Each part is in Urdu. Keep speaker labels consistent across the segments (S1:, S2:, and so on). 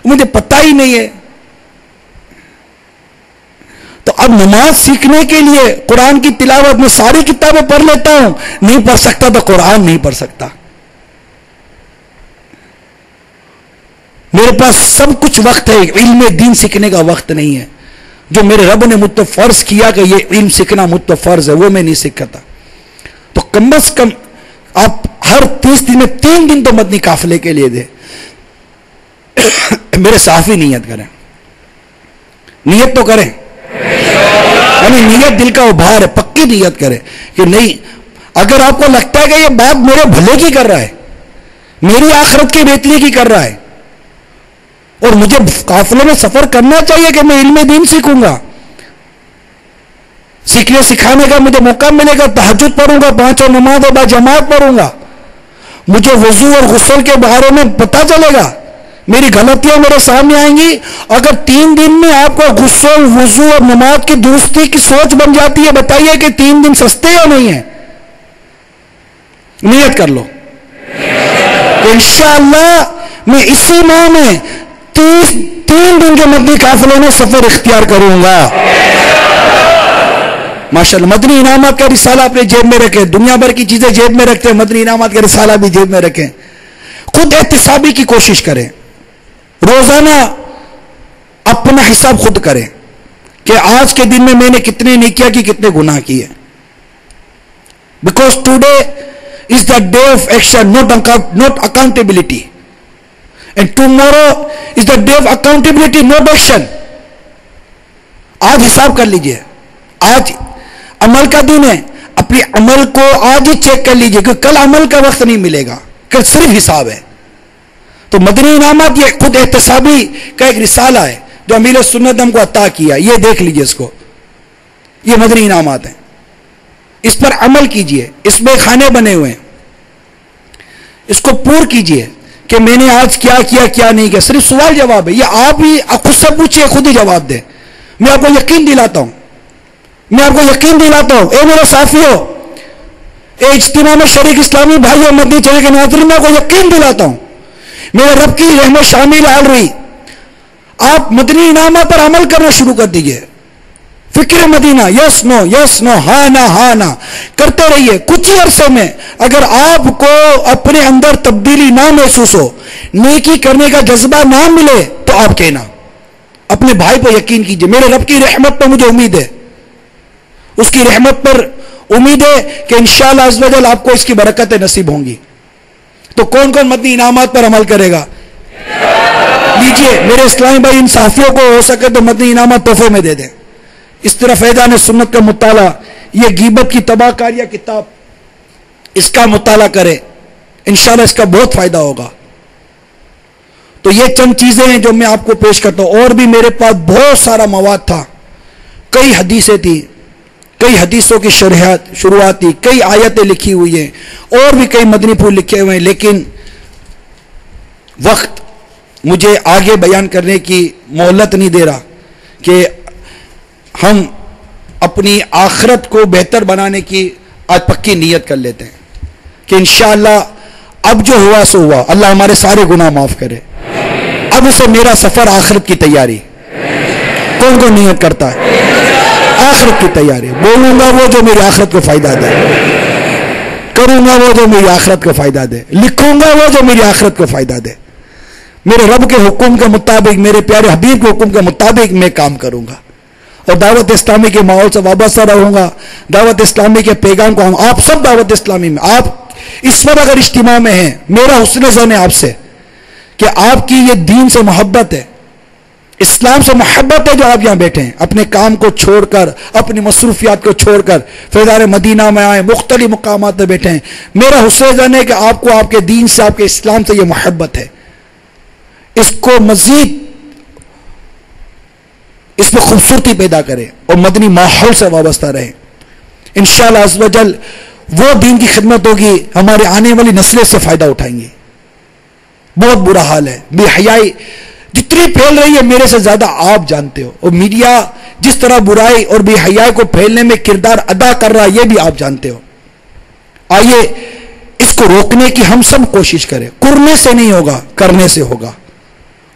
S1: مجھے پتہ ہی نہیں ہے. تو اب نماز سیکھنے کے لیے قرآن کی تلاوت میں ساری کتابیں پڑھ لیتا ہوں, نہیں پڑھ سکتا تو قرآن نہیں پڑھ سکتا. میرے پاس سب کچھ وقت ہے, علم دین سیکھنے کا وقت نہیں ہے. جو میرے رب نے مجھ پر فرض کیا کہ یہ علم سیکھنا مجھ پر فرض ہے, وہ میں نہیں سیکھتا. تو کم از کم آپ ہر 30 دن میں 3 دن تو مدنی قافلے کے لیے دے. میرے صحافی نیت کریں, نیت تو کریں, یعنی نیت دل کا ابھار ہے, پکی نیت کریں کہ نہیں, اگر آپ کو لگتا ہے کہ یہ بات میرے بھلے کی کر رہا ہے, میری آخرت کی بہتری کی کر رہا ہے, اور مجھے قافلے میں سفر کرنا چاہیے کہ میں علم دین سیکھوں گا, سیکھنے سکھانے کا مجھے موقع ملے گا, تہجد پڑھوں گا, 5 نماز با جماعت پڑھوں گا, مجھے وضو اور غسل کے بارے میں پتہ چلے گا, میری غلطیاں میرے سامنے آئیں گی. اگر 3 دن میں آپ کو غسل, وضو اور نماز کی درستی کی سوچ بن جاتی ہے, بتائیے کہ 3 دن سستے یا نہیں ہیں؟ نیت کر لو کہ انشاءاللہ میں اسی ماہ میں 3 دن کے مدنی قافلے میں سفر اختیار کروں گا. ماشاءاللہ, مدنی انعامات کا رسالہ اپنے جیب میں رکھیں, دنیا بھر کی چیزیں جیب میں رکھتے ہیں, مدنی انعامات کا رسالہ بھی جیب میں رکھیں. خود احتسابی کی کوشش کریں, روزانہ اپنا حساب خود کریں کہ آج کے دن میں نے کتنے نیکیاں کی, کتنے گناہ کیے. Because today is the day of action, not accountability, and tomorrow is the day of accountability, not action. آج حساب کر لیجئے, آج عمل کا دن ہے, اپنی عمل کو آج ہی چیک کر لیجئے, کیونکہ کل عمل کا وقت نہیں ملے گا, کل صرف حساب ہے. تو مدنی انعامات یہ خود احتسابی کا ایک رسالہ ہے جو امیر سنت ہم کو عطا کیا, یہ دیکھ لیجئے اس کو, یہ مدنی انعامات ہیں, اس پر عمل کیجئے. اس میں کھانے بنے ہوئے ہیں, اس کو پور کیجئے کہ میں نے آج کیا کیا کیا نہیں کیا. صرف سوال جواب ہے, یہ آپ ہی خود سے پوچھئے, خود ہی جواب دیں. میں آپ کو یقین دلاتا ہوں, میں آپ کو یقین دلاتا ہوں, اے میرے ساتھیو, اے اجتماع میں شریک اسلامی بھائی اور مدنی چینل کے ناظرین, میں آپ کو یقین دلاتا ہوں, میرے رب کی رحمت شامل حال رہی. آپ مدنی انعامات پر عمل کرنا شروع کر دیجئے. فکر مدینہ, یس نو یس نو, ہاں نہ ہاں نہ کرتے رہیے. کچھ ہی عرصے میں اگر آپ کو اپنے اندر تبدیلی نہ محسوس ہو, نیکی کرنے کا جذبہ نہ ملے, تو آپ کہنا اپنے بھائی پر یقین کیجئے, میرے رب کی رحمت پر مجھے امید ہے, اس کی رحمت پر امید ہے کہ انشاءاللہ عز و جل آپ کو اس کی برکتیں نصیب ہوں گی. تو کون کون مدنی انعامات پر عمل کرے گا؟ لیجئے میرے اسلامی بھائی, ان صحافیوں کو ہو سکے تو مدنی انعامات تحفے میں دے دیں. اس طرح فیضان سنت کا مطالعہ, یہ غیبت کی تباہ کاریہ کتاب, اس کا مطالعہ کریں, انشاءاللہ اس کا بہت فائدہ ہوگا. تو یہ چند چیزیں ہیں جو میں آپ کو پیش کرتا ہوں. اور بھی میرے پاس بہت سارا مواد تھا, کئی حدیثیں تھیں, کئی حدیثوں کی شروعات تھی, کئی آیتیں لکھی ہوئی ہیں, اور بھی کئی مدنی پھول لکھے ہوئے ہیں, لیکن وقت مجھے آگے بیان کرنے کی مہلت نہیں دے رہا کہ ہم اپنی آخرت کو بہتر بنانے کی آج پکی نیت کر لیتے ہیں کہ انشاءاللہ اب جو ہوا سو ہوا, اللہ ہمارے سارے گناہ معاف کرے. اب سے میرا سفر آخرت کی تیاری, کون کون نیت کرتا ہے؟ آخرت کی تیاری. بولوں گا وہ جو میری آخرت کو فائدہ دے, کروں گا وہ جو میری آخرت کو فائدہ دے, لکھوں گا وہ جو میری آخرت کو فائدہ دے. میرے رب کے حکم کے مطابق, میرے پیارے حبیب کے حکم کے مطابق میں کام کروں گا, اور دعوت اسلامی کے ماحول سے وابستہ رہوں گا. دعوت اسلامی کے پیغام کو آپ سب دعوت اسلامی میں, آپ اس وقت اگر اجتماع میں ہیں, میرا حسن ظن ہے آپ سے کہ آپ کی یہ دین سے محبت ہے, اسلام سے محبت ہے, جو آپ یہاں بیٹھے ہیں اپنے کام کو چھوڑ کر, اپنی مصروفیات کو چھوڑ کر فیضان مدینہ میں آئے, مختلف مقامات پہ بیٹھے ہیں. میرا حسن ظن ہے کہ آپ کو آپ کے دین سے, آپ کے اسلام سے یہ محبت ہے. اس کو مزید اس میں خوبصورتی پیدا کریں اور مدنی ماحول سے وابستہ رہیں. انشاءاللہ عز و جل وہ دین کی خدمت ہوگی, ہمارے آنے والی نسلیں سے فائدہ اٹھائیں گے. بہت برا حال ہے, بے حیائی جتنی پھیل رہی ہے میرے سے زیادہ آپ جانتے ہو, اور میڈیا جس طرح برائی اور بے حیائی کو پھیلنے میں کردار ادا کر رہا ہے یہ بھی آپ جانتے ہو. آئیے اس کو روکنے کی ہم سب کوشش کریں. کرنے سے نہیں ہوگا, کرنے سے ہوگا.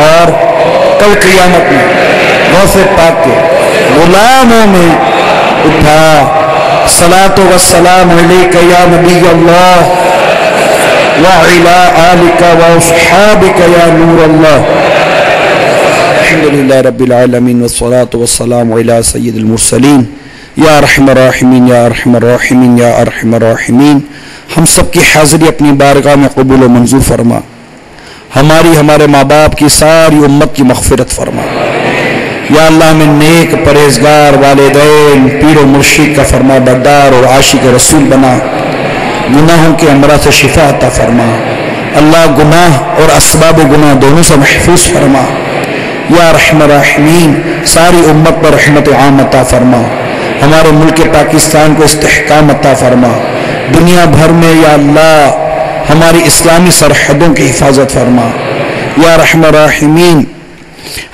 S1: اور کل قیامت میں غوث پاک کے غلاموں میں اٹھا۔ صلاۃ و السلام علیک یا نبی اللہ وعلی آلک واصحابک یا نور اللہ۔ الحمدللہ رب العالمین والصلاۃ والسلام علی سید المرسلین یا ارحم الراحمین یا ارحم الراحمین یا ارحم الراحمین۔ ہم سب کی حاضری اپنی بارگاہ میں قبول و منظور فرما، ہماری ہمارے ماں باپ کی ساری امت کی مغفرت فرما۔ یا اللہ ہمیں نیک پرہیزگار والدین پیر و مرشد کا فرما بردار اور عاشق رسول بنا، گناہوں کے امراض سے شفا عطا فرما۔ اللہ گناہ اور اسباب گناہ دونوں سے محفوظ فرما۔ یا رحم الراحمین ساری امت پر رحمت عام عطا فرما، ہمارے ملک پاکستان کو استحکام عطا فرما، دنیا بھر میں یا اللہ ہماری اسلامی سرحدوں کی حفاظت فرما۔ یا رحم الراحمین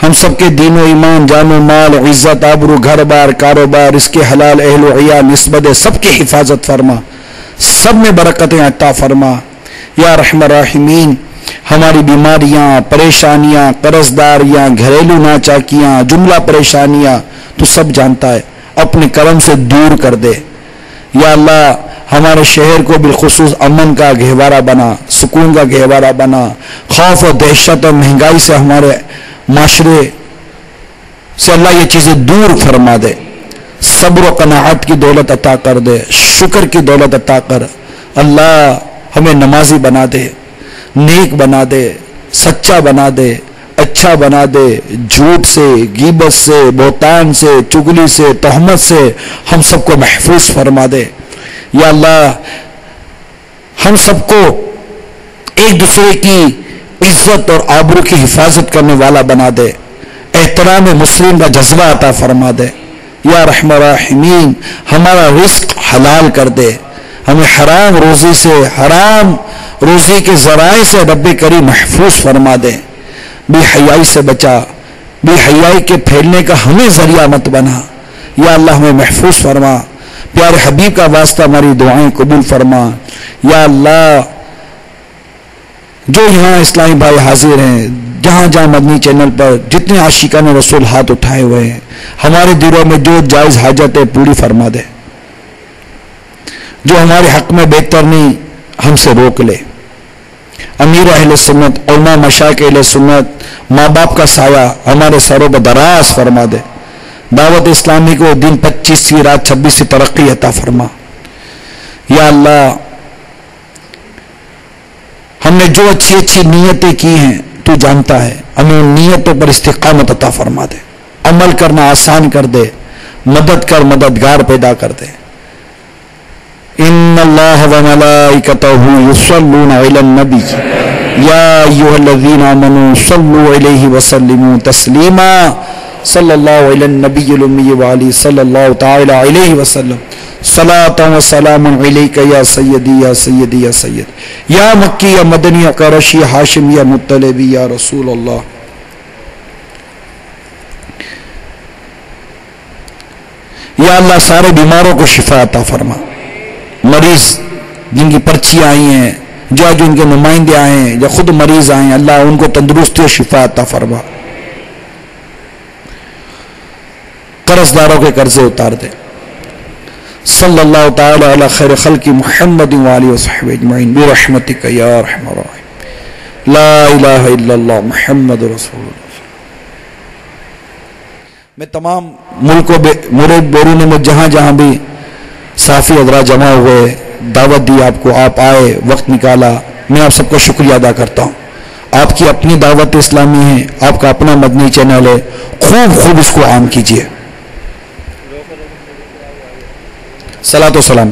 S1: ہم سب کے دین و ایمان، جان و مال، عزت، آبرو، گھر بار، کاروبار، رزق حلال، اہل و عیال، نسبت سب کی حفاظت فرما، سب میں برکتیں عطا فرما۔ یا رحم الراحمین ہماری بیماریاں، پریشانیاں، قرضداریاں، گھریلو ناچاکیاں، جملہ پریشانیاں تو سب جانتا ہے، اپنے کرم سے دور کر دے۔ یا اللہ ہمارے شہر کو بالخصوص امن کا گہوارہ بنا، سکون کا گہوارہ بنا، خوف و دہشت اور مہنگائی سے ہمارے معاشرے سے اللہ یہ چیزیں دور فرما دے، صبر و قناعت کی دولت عطا کر دے، شکر کی دولت عطا کر۔ اللہ ہمیں نمازی بنا دے، نیک بنا دے، سچا بنا دے، اچھا بنا دے، جھوٹ سے، غیبت سے، بہتان سے، چگلی سے، تہمت سے ہم سب کو محفوظ فرما دے۔ یا اللہ ہم سب کو ایک دوسرے کی عزت اور آبرو کی حفاظت کرنے والا بنا دے، احترام مسلم کا جذبہ عطا فرما دے۔ یا رحم الراحمین ہمارا رزق حلال کر دے، ہمیں حرام روزی سے، حرام روزی کے ذرائع سے رب کریم محفوظ فرما دے، بے حیائی سے بچا، بے حیائی کے پھیلنے کا ہمیں ذریعہ مت بنا۔ یا اللہ ہمیں محفوظ فرما، پیارے حبیب کا واسطہ ہماری دعائیں قبول فرما۔ یا اللہ جو یہاں اسلامی بھائی حاضر ہیں، جہاں جہاں مدنی چینل پر جتنے عاشقان رسول ہاتھ اٹھائے ہوئے ہیں، ہمارے دلوں میں جو جائز حاجت ہے پوری فرما دے، جو ہمارے حق میں بہتر نہیں ہم سے روک لے۔ امیر اہل سنت، علماء مشائخ اہل سنت، ماں باپ کا سایہ ہمارے سروں پر دراز فرما دے۔ دعوت اسلامی کو دن 25 کی رات 26 سے ترقی عطا فرما۔ یا اللہ ہم نے جو اچھی اچھی نیتیں کی ہیں تو جانتا ہے، ہمیں ان نیتوں پر استقامت عطا فرما دے، عمل کرنا آسان کر دے، مدد کر، مددگار پیدا کر دے۔ ان اللہ وملائکتہ یصلون علی النبی یا ایھا الذین آمنوا صلوا علیہ وسلموا تسلیما صلی اللہ علی النبی الامی وعلی صلی اللہ تعالی علیہ وسلم صلاۃ و سلام علیک یا سیدی یا سیدی یا سید یا مکی یا مدنی یا قرشی یا ہاشمی یا مطلبی یا رسول اللہ۔ یا اللہ سارے بیماروں کو شفا عطا فرما، مریض جن کی پرچیاں آئی ہیں، جو ان کے نمائندے آئے ہیں یا خود مریض آئے ہیں، اللہ ان کو تندرستی و شفا عطا فرما، قرض داروں کے قرضے اتار دے۔ صلی اللہ تعالی علی خیر خلق محمد وآلہ وصحبہ اجمعین برحمتک یا ارحم الراحمین لا الہ الا اللہ محمد رسول اللہ۔ میں تمام ملکوں بیرون میں جہاں جہاں بھی صحافی حضرات جمع ہوئے، دعوت دی آپ کو، آپ آئے، وقت نکالا، میں آپ سب کو شکریہ ادا کرتا ہوں۔ آپ کی اپنی دعوت اسلامی ہے، آپ کا اپنا مدنی چینل ہے، خوب اس کو عام کیجیے۔ صلاۃ و سلام۔